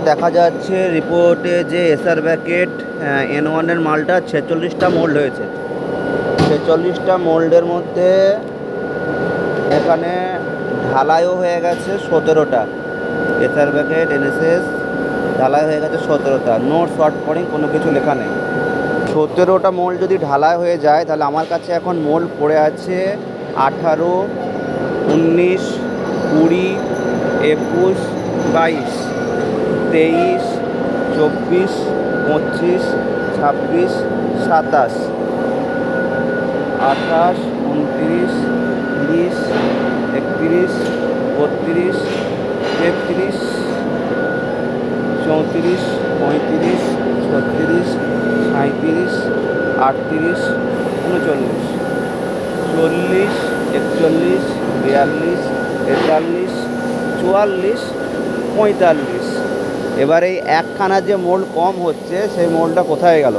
দেখা যাচ্ছে রিপোর্টে যে এসআর ব্যাকেট N1 এর মালটা 46টা মোল্ড হয়েছে। 46টা মোল্ডের মধ্যে এখানে ঢালাইও হয়ে গেছে 17টা। এসআর ব্যাকেট NSS ঢালাই হয়ে গেছে 17টা। নো শর্ট পরিং কোনো কিছু লেখা নেই। 17টা মোল্ড যদি ঢালাই হয়ে যায় তাহলে আমার কাছে এখন মোল্ড পড়ে আছে 18, 19, 20, 21, 22, 23, 24, 25, 26, 27, 28, 29, 30, 31, 32, 33, 34, 35, 36, 37, 38, 39, 40, 41, 42, 43, 44, 45। এবার এই একখানা যে মোল্ড কম হচ্ছে সেই মোল্ডটা কোথায় গেল?